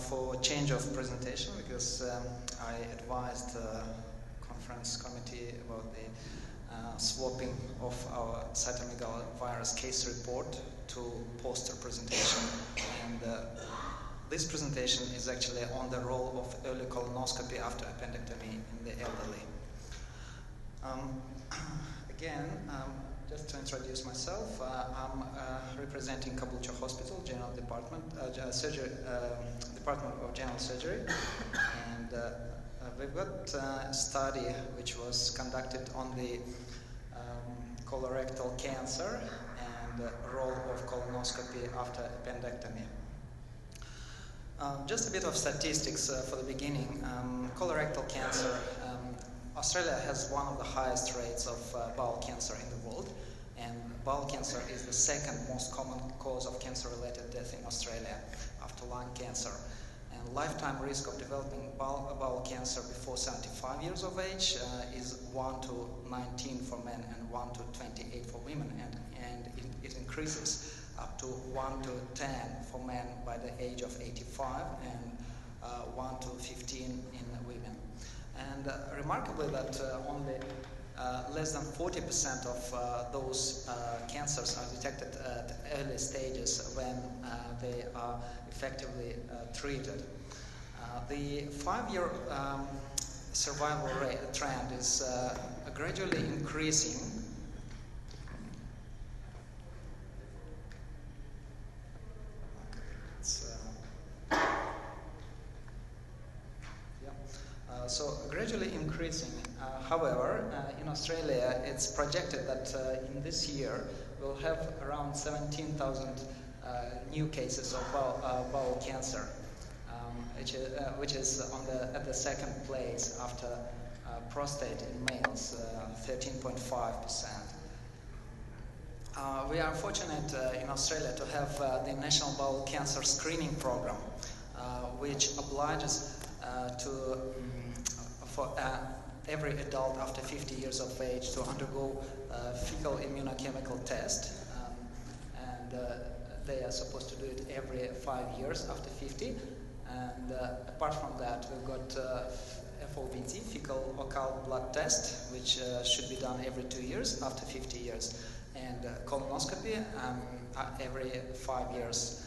for change of presentation, because I advised the conference committee about the swapping of our cytomegalovirus case report to poster presentation. And this presentation is actually on the role of early colonoscopy after appendectomy in the elderly. Just to introduce myself, I'm representing Caboolture Hospital General Department, Department of General Surgery, and we've got a study which was conducted on the colorectal cancer and the role of colonoscopy after appendectomy. Just a bit of statistics for the beginning. Colorectal cancer, Australia has one of the highest rates of bowel cancer in the world, and bowel cancer is the second most common cause of cancer-related death in Australia after lung cancer. And lifetime risk of developing bowel cancer before 75 years of age is 1 to 19 for men and 1 to 28 for women, and it increases up to 1 to 10 for men by the age of 85 and 1 to 15 in women. And remarkably that only less than 40% of those cancers are detected at early stages when they are effectively treated. The 5-year survival rate trend is gradually increasing. So gradually increasing. However, in Australia, it's projected that in this year we'll have around 17,000 new cases of bowel cancer, which is at the second place after prostate in males, 13.5%. We are fortunate in Australia to have the National Bowel Cancer Screening Program, which obliges for every adult after 50 years of age to undergo a fecal immunochemical test, and they are supposed to do it every 5 years after 50. And apart from that, we've got FOBT, fecal occult blood test, which should be done every 2 years after 50 years, and colonoscopy every 5 years.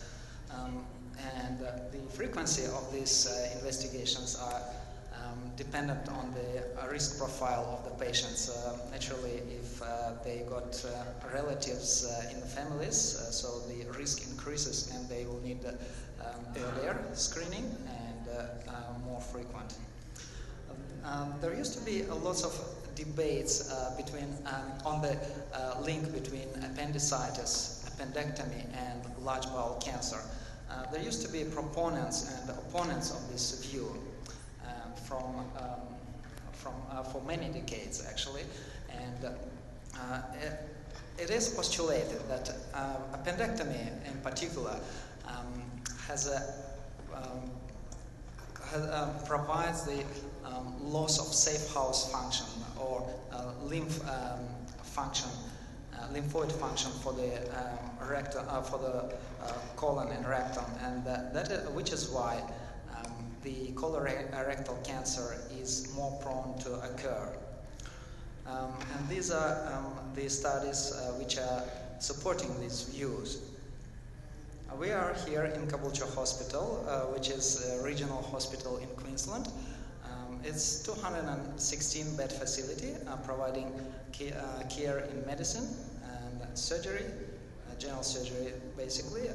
And the frequency of these investigations are dependent on the risk profile of the patients. Naturally, if they got relatives in the families, so the risk increases and they will need earlier screening and more frequent. There used to be lots of debates on the link between appendicitis, appendectomy, and large bowel cancer. There used to be proponents and opponents of this view for many decades, actually, and it is postulated that appendectomy in particular provides the loss of safe house function or lymphoid function for the colon and rectum, and which is why the colorectal cancer is more prone to occur. And these are the studies which are supporting these views. We are here in Caboolture Hospital, which is a regional hospital in Queensland. It's 216-bed facility providing care in medicine and surgery, general surgery basically,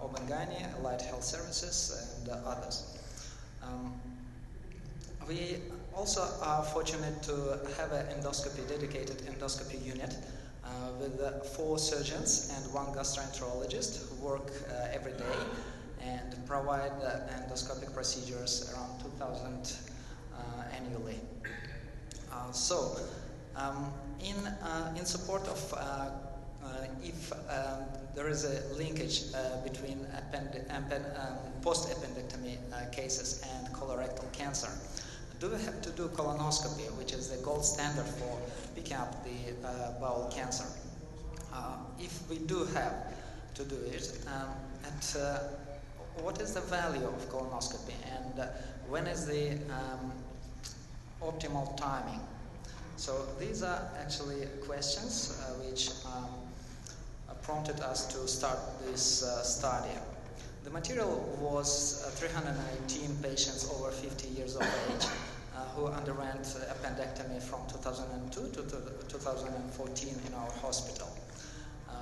OB/GYN, allied health services, and others. We also are fortunate to have an dedicated endoscopy unit with 4 surgeons and 1 gastroenterologist who work every day and provide endoscopic procedures around 2,000 annually. In support of if there is a linkage between post-appendectomy cases and colorectal cancer, do we have to do colonoscopy, which is the gold standard for picking up the bowel cancer? If we do have to do it, what is the value of colonoscopy, and when is the optimal timing? So these are actually questions which prompted us to start this study. The material was 318 patients over 50 years of age who underwent appendectomy from 2002 to 2014 in our hospital.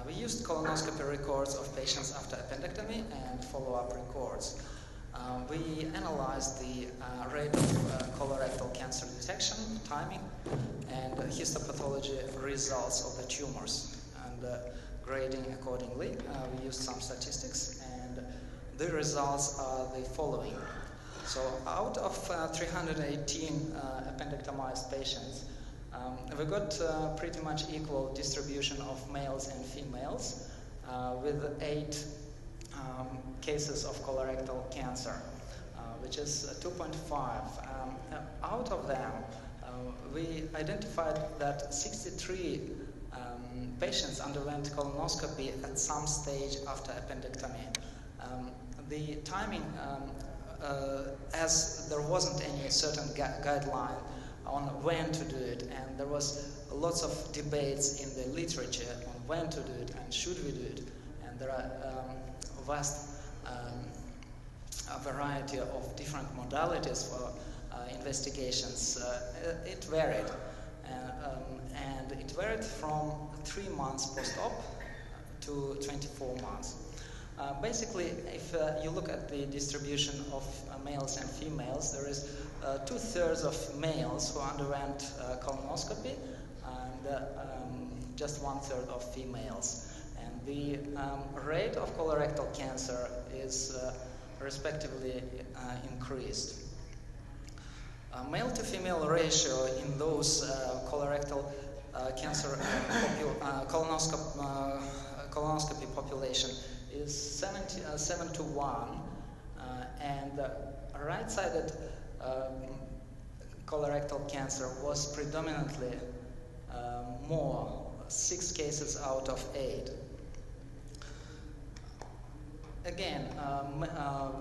We used colonoscopy records of patients after appendectomy and follow-up records. We analyzed the rate of colorectal cancer detection, timing, and histopathology results of the tumors, and grading accordingly. We used some statistics, and the results are the following. So out of 318 appendectomized patients, we got pretty much equal distribution of males and females, with 8 cases of colorectal cancer, which is 2.5. Out of them, we identified that 63 patients underwent colonoscopy at some stage after appendectomy. The timing, as there wasn't any certain guideline on when to do it, and there was lots of debates in the literature on when to do it and should we do it, and there are vast a variety of different modalities for investigations. It varied, and it varied from 3 months post-op to 24 months. Basically, if you look at the distribution of males and females, there is 2/3 of males who underwent colonoscopy, and just 1/3 of females. And the rate of colorectal cancer is respectively increased. Male to female ratio in those colorectal cancer colonoscopy population is 7 to 1, and right-sided colorectal cancer was predominantly more, 6 cases out of 8. Again,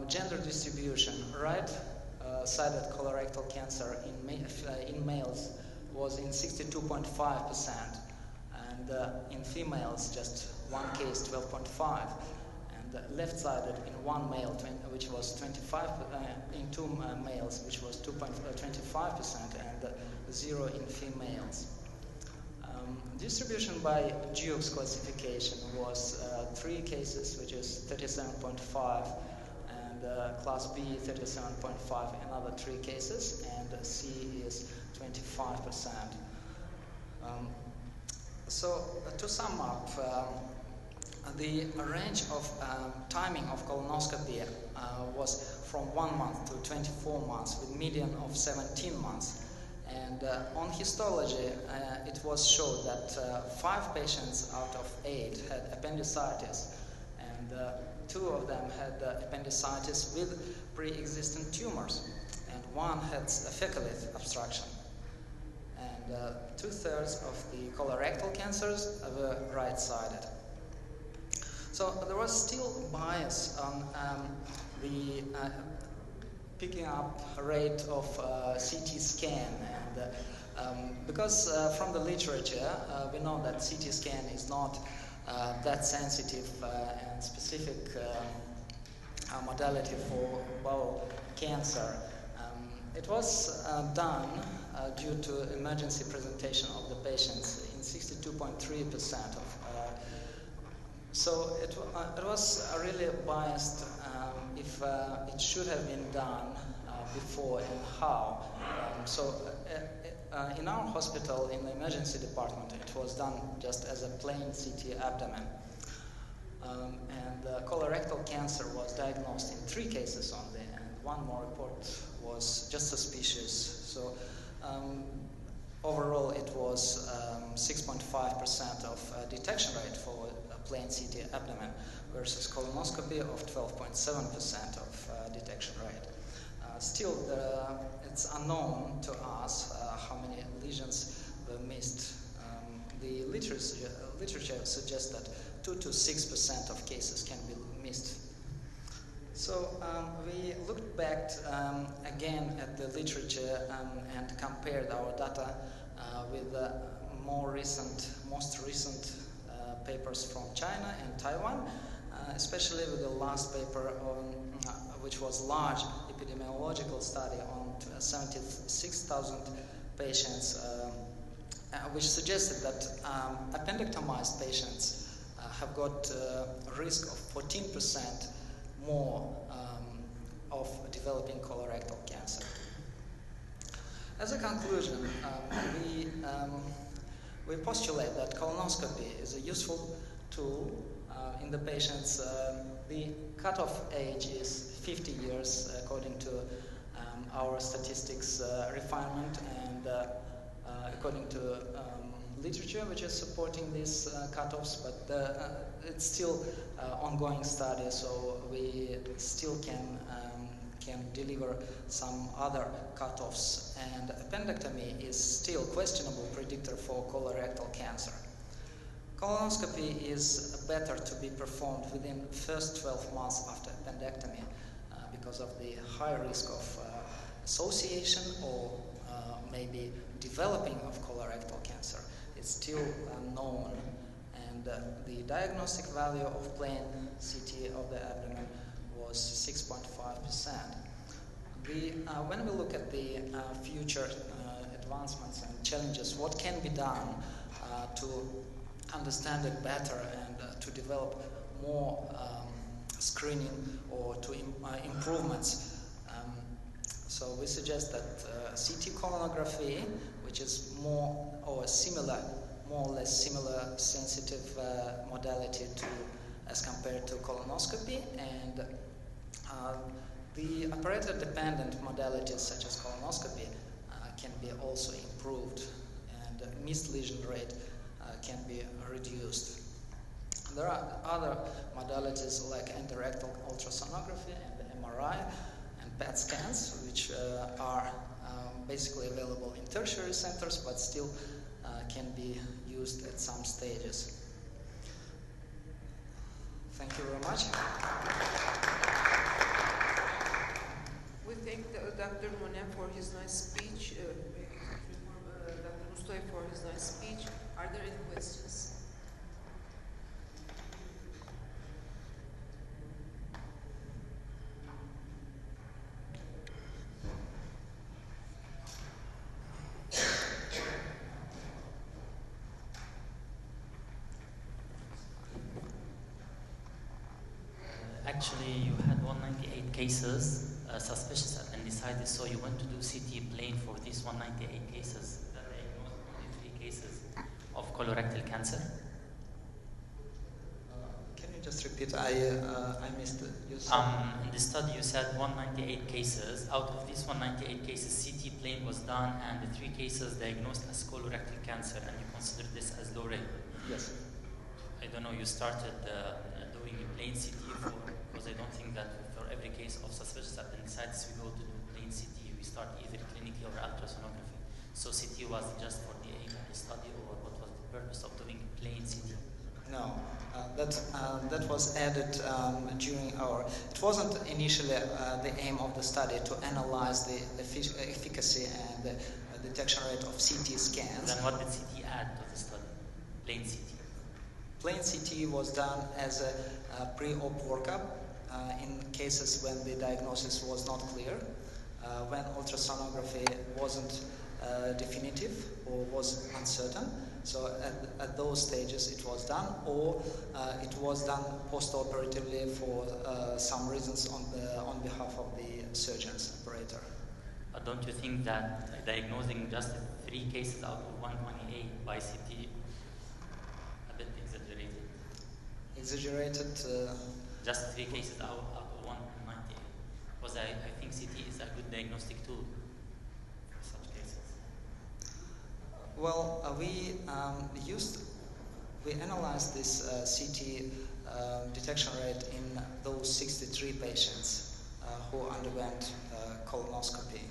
gender distribution, right-sided colorectal cancer in males was in 62.5%, and in females just 1 case, 12.5%, and left-sided in 1 male, which was 25, in 2 males, which was 25%, and 0 in females. Distribution by Jukes classification was 3 cases, which is 37.5%, and class B 37.5%, another 3 cases, and C is 25%. So to sum up, the range of timing of colonoscopy was from 1 month to 24 months, with median of 17 months. And on histology, it was showed that 5 patients out of 8 had appendicitis, and 2 of them had appendicitis with pre-existing tumors, and 1 had a fecalith obstruction. And 2/3 of the colorectal cancers were right-sided. So there was still bias on the picking up rate of CT scan, and because from the literature we know that CT scan is not that sensitive and specific modality for bowel cancer. It was done due to emergency presentation of the patients in 62.3% of. So it was really biased if it should have been done before and how. In our hospital, in the emergency department, it was done just as a plain CT abdomen. And colorectal cancer was diagnosed in 3 cases only, and 1 more report was just suspicious. So overall, it was 6.5% of detection rate for a plain CT abdomen versus colonoscopy of 12.7% of detection rate. Still, it's unknown to us how many lesions were missed. The literature suggests that 2 to 6% of cases can be missed. So we looked back again at the literature and compared our data with most recent papers from China and Taiwan, especially with the last paper on, which was large epidemiological study on 76,000 patients, which suggested that appendectomized patients have got a risk of 14% more of developing colorectal cancer. As a conclusion, we postulate that colonoscopy is a useful tool in the patients. The cutoff age is 50 years according to our statistics refinement and according to literature which is supporting these cutoffs, but it's still ongoing study, so we still can deliver some other cutoffs, and appendectomy is still questionable predictor for colorectal cancer. Colonoscopy is better to be performed within the first 12 months after appendectomy because of the high risk of association or maybe developing of colorectal cancer. It's still unknown, and the diagnostic value of plain CT of the abdomen was 6.5%. When we look at the future advancements and challenges, what can be done to understand it better and to develop more screening or to improvements. So we suggest that CT colonography, which is more or less similar sensitive modality as compared to colonoscopy, and the operator-dependent modalities such as colonoscopy can be also improved, and missed lesion rate can be reduced. There are other modalities like enteritis ultrasonography and MRI and PET scans, which are basically available in tertiary centers, but still can be used at some stages. Thank you very much. We thank Dr. Monem for his nice speech, Dr. Mustaev for his nice speech. Are there any questions? Actually, you had 198 cases suspicious appendicitis, so you went to do CT plain for these 198 cases. That diagnosed only 3 cases of colorectal cancer. Can you just repeat? I missed it. In the study, you said 198 cases. Out of these 198 cases, CT plain was done, and the 3 cases diagnosed as colorectal cancer, and you consider this as low rate. Yes. I don't know. You started doing a plain CT because I don't think that for every case of suspicious appendicitis we go to do plain CT. We start either clinically or ultrasonography. So CT was just for the aim of the study, or what was the purpose of doing plain CT? No, that was added during our. It wasn't initially the aim of the study to analyze the efficacy and the detection rate of CT scans. Then what did CT add to the study? Plain CT. Plain CT was done as a pre-op workup in cases when the diagnosis was not clear, when ultrasonography wasn't definitive or was uncertain. So at those stages it was done, or it was done post-operatively for some reasons on behalf of the surgeon's operator. But don't you think that diagnosing just 3 cases out of 128 by CT a bit exaggerated? Exaggerated? Just 3 cases out of 198. Because I think CT is a good diagnostic tool for such cases. Well, we analyzed this CT detection rate in those 63 patients who underwent colonoscopy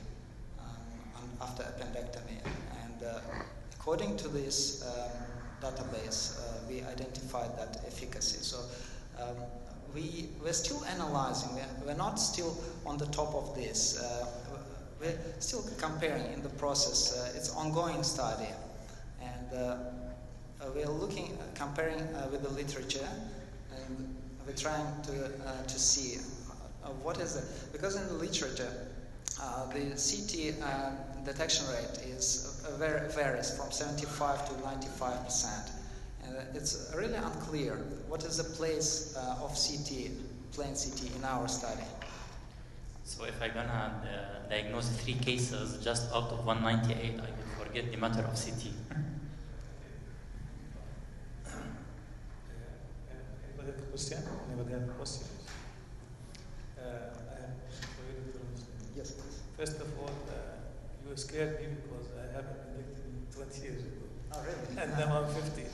after appendectomy, and according to this database, we identified that efficacy. So we're still analyzing. We're not still on the top of this. We're still comparing in the process. It's ongoing study, and we're looking, comparing with the literature, and we're trying to see what is it. Because in the literature, the CT detection rate is varies from 75 to 95%. It's really unclear what is the place of CT, plain CT, in our study. So if I'm gonna diagnose 3 cases just out of 198, I will forget the matter of CT. Anybody have a question? Anybody have a question? I have a question for you, Dr. Mustaev. Yes, please. First of all, you scared me because I have a appendectomy 20 years ago. Oh, really? And now I'm 50.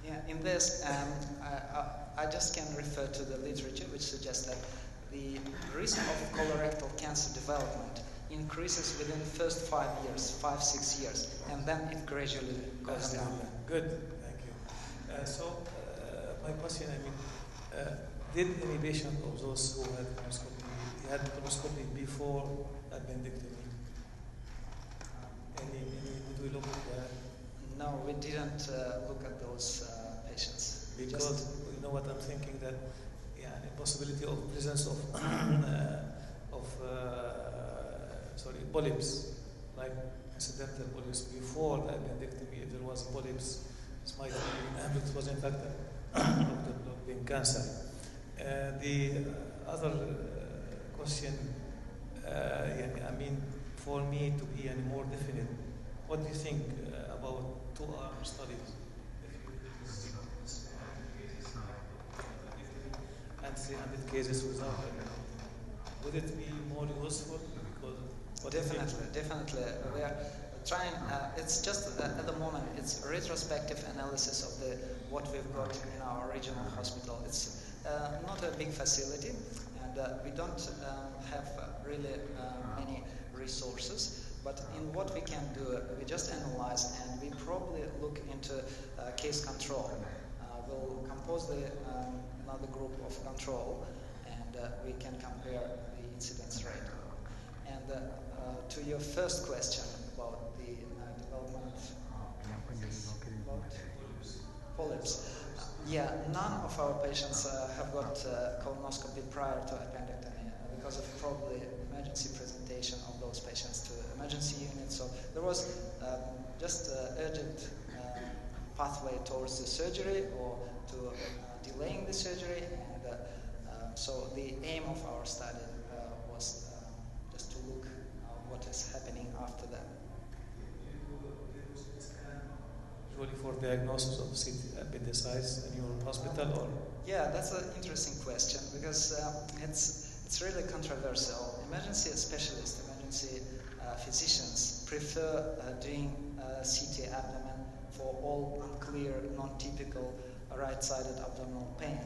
Yeah, in this, I just can refer to the literature, which suggests that the risk of colorectal cancer development increases within the first 5 years, 5-6 years, and then it gradually goes down. Good, thank you. My question, did any patient of those who had colonoscopy before appendectomy? Did we look at that? No, we didn't look at those patients. Because you know what I'm thinking, that the possibility of presence of polyps, like incidental polyps before the appendectomy. If there was polyps, this might be, it was in fact being cancer. The other question, for me to be any more definite, what do you think about 2-arm studies? And 300 cases without it. Would it be more useful? Because definitely. We are trying. It's just at the moment. It's a retrospective analysis of what we've got in our regional hospital. It's not a big facility, and we don't have really many resources. But in what we can do, we just analyze, and we probably look into case control. We'll compose another group of control, and we can compare the incidence rate. And to your first question about the development about polyps, none of our patients have got colonoscopy prior to appendectomy because of probably emergency presentation of those patients to emergency unit. So there was just urgent pathway towards the surgery or to delaying the surgery, and so the aim of our study was just to look what is happening after that. Usually for diagnosis of appendicitis in your hospital, or? Yeah, that's an interesting question because it's really controversial. Emergency specialists, emergency physicians prefer doing CT abdomen for all unclear, non-typical right-sided abdominal pain,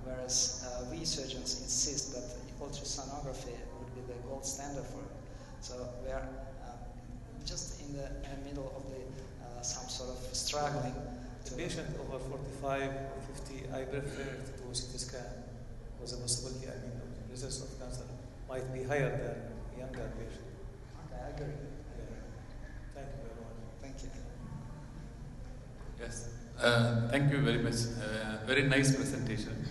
whereas we surgeons insist that ultrasonography would be the gold standard for it. So we are just in the middle of some sort of struggling. The patient over 45 or 50, I prefer to do CT scan because the possibility, of the presence of cancer might be higher than younger patient. Okay, I agree. Thank you very much. Thank you. Yes, thank you very much. Very nice presentation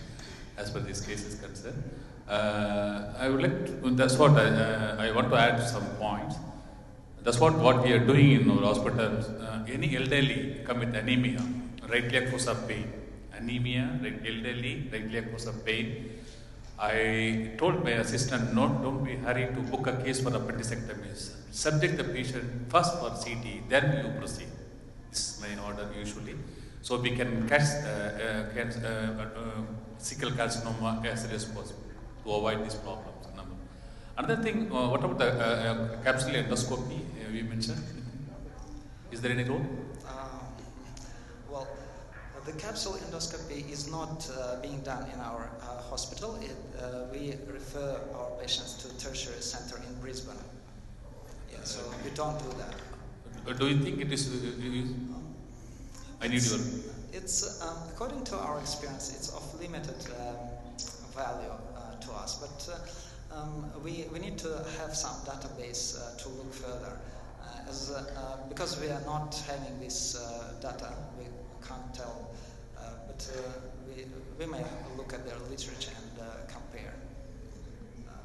as per this case is concerned. I would like to, that's what I want to add some points. That's what we are doing in our hospitals. Any elderly come with anemia, right leg cause of pain. Anemia, elderly, right leg cause of pain. I told my assistant, don't be hurried to book a case for appendectomy. Subject the patient first for CT, then you proceed. This is my order usually. So we can catch sickle carcinoma as early as possible to avoid these problems. Another thing, what about the capsule endoscopy we mentioned? Is there any role? Well, the capsule endoscopy is not being done in our hospital. We refer our patients to tertiary center in Brisbane. Yeah, so we don't do that. Do you think it is? I need your. It's according to our experience, it's of limited value to us, but we need to have some database to look further. Because we are not having this data, we can't tell, but we may look at their literature and compare.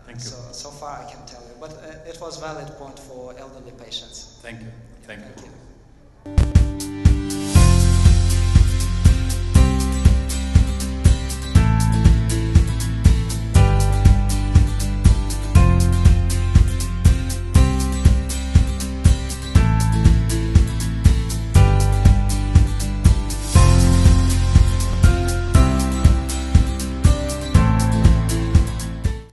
Thank you. So far I can tell you, but it was valid point for elderly patients. Thank you. Thank you. Thank you.